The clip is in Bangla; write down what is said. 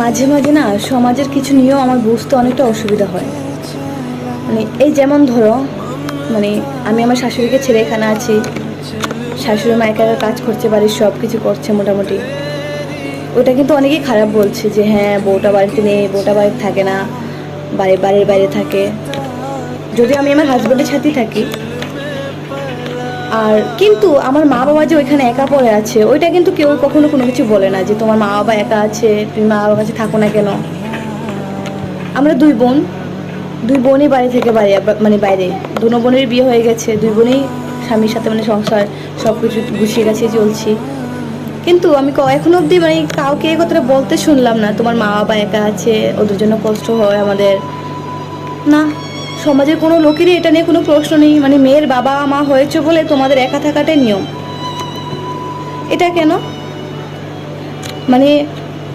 মাঝে মাঝে না সমাজের কিছু নিয়েও আমার বুঝতে অনেকটা অসুবিধা হয়। মানে এই যেমন ধরো, মানে আমি আমার শাশুড়িকে ছেড়ে এখানে আছি, শাশুড়ি মা একা একা কাজ করছে, বাড়ির সব কিছু করছে মোটামুটি। ওটা কিন্তু অনেকেই খারাপ বলছে যে হ্যাঁ বউটা বাড়িতে নেই, বউটা বাড়িতে থাকে না, বাড়ির বাইরে থাকে। যদি আমি আমার হাজব্যান্ডের সাথেই থাকি, আর কিন্তু আমার মা বাবা যে ওইখানে একা পড়ে আছে, ওইটা কিন্তু কেউ কখনো কোনো কিছু বলে না যে তোমার মা বাবা একা আছে, তুমি মা বাবার কাছে থাকো না কেন। আমরা দুই বোনই বাড়ি থেকে মানে বাইরে, দুনো বোনের বিয়ে হয়ে গেছে, দুই বোনই স্বামীর সাথে মানে সংসার সব কিছু গুছিয়ে গাছিয়ে চলছি। কিন্তু আমি এখনো অবধি মানে কাউকে এই কথাটা বলতে শুনলাম না তোমার মা বাবা একা আছে, ওদের জন্য কষ্ট হয় আমাদের। না, সমাজের কোনো লোকেরই এটা নিয়ে কোনো প্রশ্ন নেই, মানে মেয়ের বাবা মা হয়েছে বলে তোমাদের একা থাকাটাই নিয়ম। এটা কেন? মানে